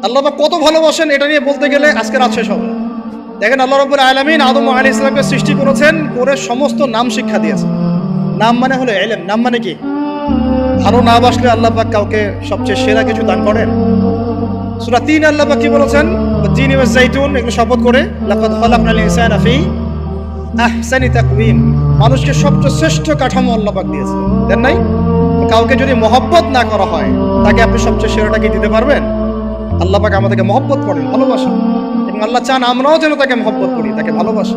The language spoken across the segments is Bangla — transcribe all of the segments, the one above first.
আল্লাহ পাক কত ভালোবাসেন এটা নিয়ে বলতে গেলে আজকে রাত শেষ হবে। দেখেন, আল্লাহ রাব্বুল আলামিন আদম আলাইহিস সালামকে সৃষ্টি করেছেন, করে সমস্ত নাম শিক্ষা দিয়েছেন। নাম মানে হলো ইলম। নাম মানে কি? ভালো না বাসলে আল্লাহ পাক কাউকে সবচেয়ে সেরা কিছু দান করেন? সূরা ৩ আল্লাহ পাক কি বলেছেন? তিন ওয়াজ জাইতুন, এগুলো শপথ করে, লাকাদ খালাকনাল ইনসানা ফি আহসানি তাকওয়িম, মানুষকে সবচেয়ে শ্রেষ্ঠ কাঠামো আল্লাহ পাক দিয়েছেন, দেন নাই? কাউকে যদি মহব্বত না করা হয়, তাকে আপনি সবচেয়ে সেরাটা কি দিতে পারবেন? আল্লাহ পাক আমাদেরকে মহব্বত করেন, ভালোবাসেন, এবং আল্লাহ চান আমরাও যেন তাকে মহব্বত করি, তাকে ভালোবাসি।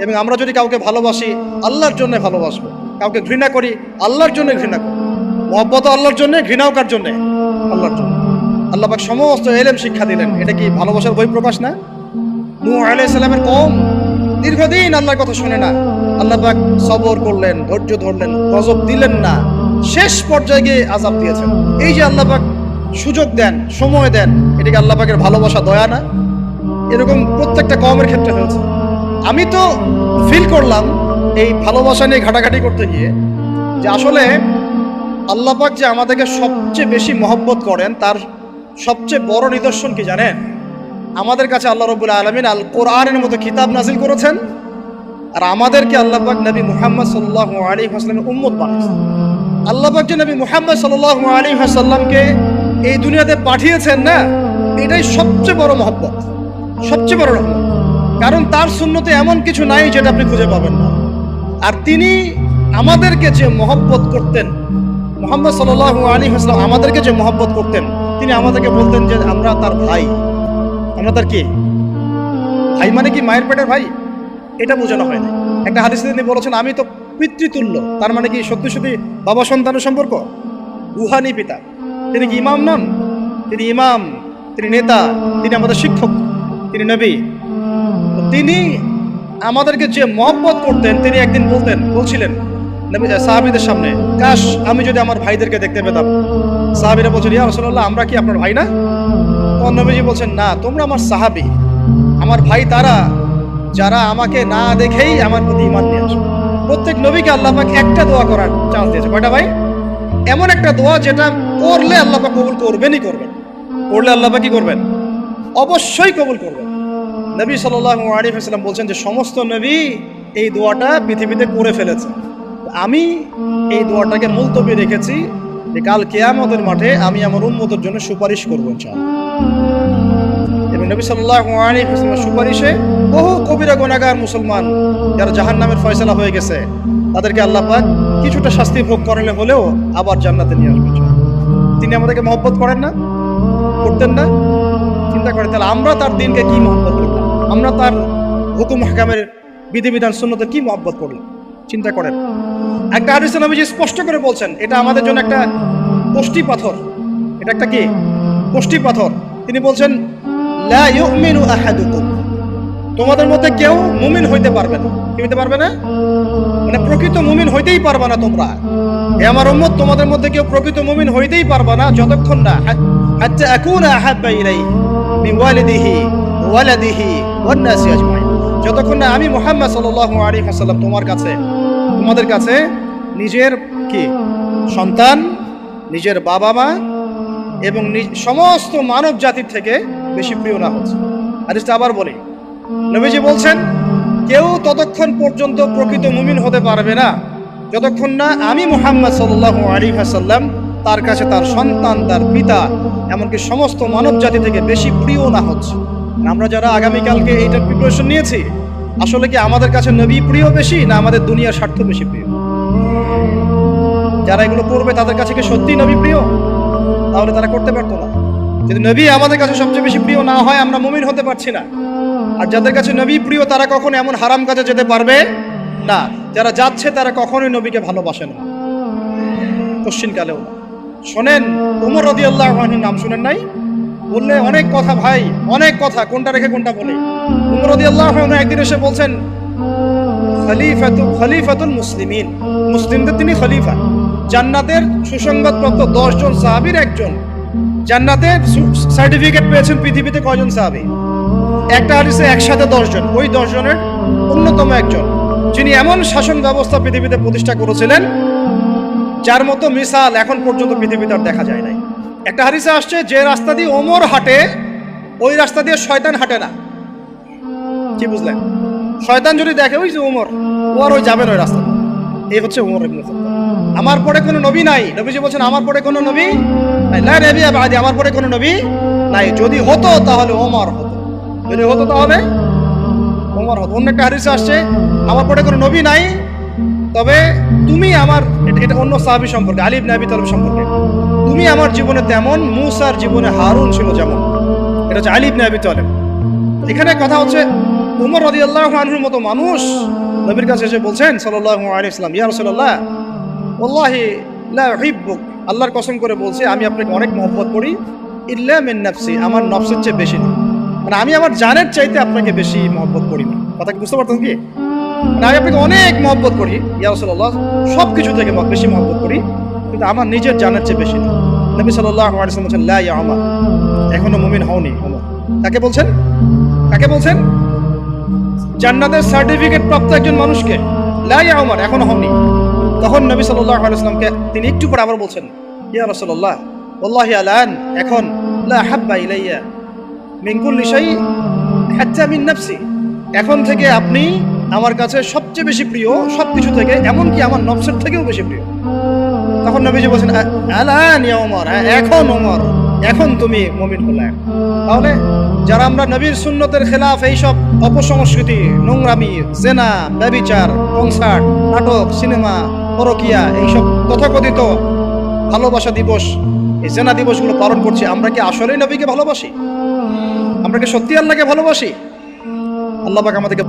এবং আমরা যদি কাউকে ভালোবাসি, আল্লাহর জন্য ভালোবাসবো। কাউকে ঘৃণা করি, আল্লাহর জন্য ঘৃণা করি। মহব্বত আল্লাহর জন্য, ঘৃণাও কার জন্য? আল্লাহর জন্য। আল্লাহ পাক সমস্ত ইলম শিক্ষা দিলেন। এটা কি ভালোবাসার বহিঃপ্রকাশ না? নূহ আলাইহিস সালামের কওম দীর্ঘদিন আল্লাহর কথা শুনে না, আল্লাহ পাক সবর করলেন, ধৈর্য ধরলেন, গজব দিলেন না, শেষ পর্যায়ে গিয়ে আযাব দিয়েছেন। এই যে আল্লাহ পাক সুযোগ দেন, সময় দেন, এটা কি আল্লাহ পাকের ভালোবাসা, দয়া না? এরকম প্রত্যেকটা কওমের ক্ষেত্রে হয়েছে। আমি তো ফিল করলাম এই ভালোবাসা নিয়ে ঘাটাঘাটি করতে গিয়ে, যে আসলে আল্লাহ পাক যে আমাদেরকে সবচেয়ে বেশি মহব্বত করেন, তার সবচেয়ে বড় নিদর্শন কি জানেন? আমাদের কাছে আল্লাহ রাব্বুল আলামিন আল কোরআনের মতো কিতাব নাজিল করেছেন, আর আমাদেরকে আল্লাহ পাক নবী মুহাম্মদ সাল্লাল্লাহু আলাইহি ওয়াসাল্লামের উম্মত বানিয়েছেন। আল্লাহ পাক যে নবী মুহাম্মদ সাল্লাল্লাহু আলাইহি ওয়াসাল্লামকে এই দুনিয়াতে পাঠিয়েছেন না, এটাই সবচেয়ে বড় মহব্বত, সবচেয়ে বড় রহমত। কারণ তার সুন্নতে এমন কিছু নাই যেটা আপনি খুঁজে পাবেন না। আর তিনি আমাদেরকে যে মহব্বত করতেন, মুহাম্মদ সাল্লাল্লাহু আলাইহি ওয়াসাল্লাম আমাদেরকে যে মহব্বত করতেন, তিনি আমাদেরকে বলতেন যে আমরা তার ভাই। আমরা তার কি ভাই? মানে কি মায়ের পেটের ভাই? এটা বোঝানো হয় না। একটা হাদিসে তিনি বলেছেন, আমি তো পিতৃতুল্য। তার মানে কি সত্যি সত্যি বাবা সন্তানের সম্পর্ক? রুহানি পিতা। তিনি কি ইমাম নন? তিনি ইমাম, তিনি নেতা, তিনি আমাদের শিক্ষক, তিনি নবী। তিনি আমাদেরকে যে মহব্বত করতেন, তিনি একদিন বলছিলেন নবী সাহাবীদের সামনে, কাশ আমি যদি আমার ভাইদেরকে দেখতে পেতাম। সাহাবীরা বলছেন, ইয়া রাসূলুল্লাহ, আমরা কি আপনার ভাই না? তখন নবীজি বলছেন, না, তোমরা আমার সাহাবী। আমার ভাই তারা যারা আমাকে না দেখেই আমার প্রতি ঈমান নিয়ে আসবে। প্রত্যেক নবীকে আল্লাহ পাক একটা দোয়া করার চান্স দিয়েছে। কয়টা ভাই? এমন একটা দোয়া যেটা করলে আল্লাহ পাক কবুল করবেনই করবেন। করলে আল্লাহ পাক কি করবেন? অবশ্যই কবুল করবেন। নবী সাল্লাল্লাহু আলাইহি ওয়াসাল্লাম বলছেন যে সমস্ত নবী এই দোয়াটা পৃথিবীতে করে ফেলেছে, আমি এই দোয়াটাকে মুলতবি রেখেছি, যে কাল কিয়ামতের মাঠে আমি আমার উম্মতের জন্য সুপারিশ করব ইনশাআল্লাহ। এবং নবী সাল্লাল্লাহু আলাইহি ওয়াসাল্লামের সুপারিশে বহু কবিরা গুনাহগার মুসলমান যারা জাহান্নামের ফয়সালা হয়ে গেছে, তাদেরকে আল্লাহ পাক কিছুটা শাস্তি ভোগ করালে হলেও আবার জান্নাতে নিয়ে আসবেন। তিনি আমাদেরকে মহব্বত করেন না? করতেন না? চিন্তা করেন, তাহলে আমরা তার দিনকে কি মহব্বত করলাম? আমরা তার হুকুম হাকামের বিধিবিধান সুন্নতের কি মহব্বত করলাম? চিন্তা করেন। একটা হাদিসে নবীজি স্পষ্ট করে বলছেন, এটা আমাদের জন্য একটা কষ্টি পাথর। এটা একটা কি? কষ্টি পাথর। তিনি বলছেন, লা ইউমিনু আহাদুকুম, তোমাদের মধ্যে কেউ মুমিন হইতে পারবে না। কি হইতে পারবে না? মানে প্রকৃত মুমিন হইতেই পারবে না তোমরা। হে আমার উম্মত, তোমাদের মধ্যে কেউ প্রকৃত মুমিন হইতেই পারবে না যতক্ষণ না হাত্তা আকুনা আহাব্বা ইলাইহি মিন ওয়ালিদিহি ওয়ালাদিহি ওয়ান নাসি আজমাইন, যতক্ষণ না আমি মুহাম্মদ সাল্লাল্লাহু আলাইহি ওয়াসাল্লাম তোমাদের কাছে নিজের কি সন্তান, নিজের বাবা মা এবং সমস্ত মানব জাতির থেকে বেশি প্রিয় না হচ্ছে। হাদিসটা আবার বলি, নবীজি বলছেন, কেউ ততক্ষণ পর্যন্ত প্রকৃত মুমিন হতে পারবে না যতক্ষণ না আমি মুহাম্মদ সাল্লাল্লাহু আলাইহি ওয়াসাল্লাম তার কাছে তার সন্তান, তার পিতা, এমনকি সমস্ত মানব জাতি থেকে বেশি প্রিয় না হচ্ছে। আমরা যারা আগামীকালকে এইটার প্রিপারেশন নিয়েছি, আসলে কি আমাদের কাছে নবী প্রিয় বেশি, না আমাদের দুনিয়ার স্বার্থ বেশি প্রিয়? যারা এগুলো করবে তাদের কাছে কি সত্যি নবী প্রিয়? তাহলে তারা করতে পারতো না। যদি নবী আমাদের কাছে সবচেয়ে বেশি প্রিয় না হয়, আমরা মুমিন হতে পারছি না। আর যাদের কাছে নবী প্রিয়, তারা কখনো এমন হারাম কাজে যেতে পারবে না। যারা যাচ্ছে তারা কখনোই নবীকে ভালোবাসে না, কোশ্চিনকালেও না। শোনেন, ওমর রাদিয়াল্লাহু আনহুর নাম শুনেন নাই? বললে অনেক কথা ভাই, অনেক কথা, কোনটা রেখে কোনটা বলি। ওমর রাদিয়াল্লাহু আনহু একদিন এসে বলছেন, খলিফাতুল মুসলিমিন, মুসলিমদের তিনি খলিফা। জান্নাতের সুসংবাদপ্রাপ্ত 10 জন সাহাবীর একজন। জান্নাতের সার্টিফিকেট পেয়েছেন পৃথিবীতে কয়জন সাহাবী? একটা হাদিসে একসাথে 10 জন। ওই 10 জনের অন্যতম একজন, যিনি এমন শাসন ব্যবস্থা পৃথিবীতে প্রতিষ্ঠা করেছিলেন যার মতো মিসাল এখন পর্যন্ত পৃথিবীতে আর দেখা যায় নাই। একটা হাদিসে আসছে, যে রাস্তা দিয়ে ওমর হাঁটে ওই রাস্তা দিয়ে শয়তান হাঁটে না। কি বুঝলেন? শয়তান যদি দেখে ওই যে ওমর, ও আর ওই যাবে না ওই রাস্তা। এই হচ্ছে ওমর ইবনে খাত্তাব। আমার পরে কোনো নবী নাই, নবীজি বলছেন আমার পরে কোনো নবী নাই, লা নবিয়্যা বা'দি, আমার পরে কোনো নবী নাই। যদি হতো তাহলে ওমর হতো, যদি হতো তাহলে ওমর হতো। অন্য একটা হাদিসে আসছে আমার পরে কোনো নবী নাই, তবে তুমি আমার, এটা অন্য সাহাবী সম্পর্কে, আলী ইবনে আবি তালিব সম্পর্কে, তুমি আমার জীবনে তেমন মূসার জীবনে হারুন ছিল যেমন। এটা হচ্ছে আলী ইবনে আবি তালিব। এখানে কথা হচ্ছে উমর রাদিয়াল্লাহু আনহুর মতো মানুষ নবীর কাছে এসে বলছেন সাল্লাল্লাহু আলাইহি ওয়াসাল্লাম, ইয়া রাসূলুল্লাহ ওয়াল্লাহি লা উহিব্বুক, আল্লাহর কসম করে বলছি আমি আপনাকে অনেক মহব্বত করি, ইল্লা মিন নাফসি, আমার নফসের চেয়ে বেশি না। মানে আমি আমার জানের চাইতে আপনাকে বেশি মহব্বত করি না। কথা কি বুঝতে পারতেন কি? মানে আমি আপনাকে অনেক মহব্বত করি ইয়া রাসূলুল্লাহ, সব কিছু থেকে বেশি মহব্বত করি, কিন্তু আমার নিজের জানের চেয়ে বেশি না। নবী সাল্লাল্লাহু আলাইহি ওয়াসাল্লাম বলেন, লা ইয়া উমর, এখনো মুমিন হওনি উমর। কাকে বলছেন? কাকে বলছেন? জান্নাতের সার্টিফিকেট প্রাপ্ত একজন মানুষকে, লা ইয়া উমর, এখনো হওনি। তখন নবী সাল্লাল্লাহু আলাইহি ওয়াসাল্লামকে তিনি একটু পরে আবার বলছেন, ইয়া রাসূলুল্লাহ ওয়াল্লাহি আলান, এখন লা হাব্বা ইলাইয়া মিন কুল্লি শাই হাত্তা মিন নাফসি, এখন থেকে আপনি আমার কাছে সবচেয়ে বেশি প্রিয় সবকিছু থেকে, এমনকি আমার নফসের থেকেও বেশি প্রিয়। তখন নবীজি বলছেন, আলান ইয়া উমর, এখন উমর, এখন তুমি মুমিন হলে। তাহলে যারা আমরা নবীর সুন্নতের খেলাফ এইসব অপসংস্কৃতি, নোংরামি, জেনা, ব্যভিচার, কনসার্ট, নাটক, সিনেমা, পরকিয়া, এইসব তথাকথিত ভালোবাসা দিবস, এই জেনা দিবসগুলো পালন করছি, আমরা কি আসলেই নবীকে ভালোবাসি? আমরা কি সত্যি আল্লাহকে ভালোবাসি? আল্লাহ পাক আমাদেরকে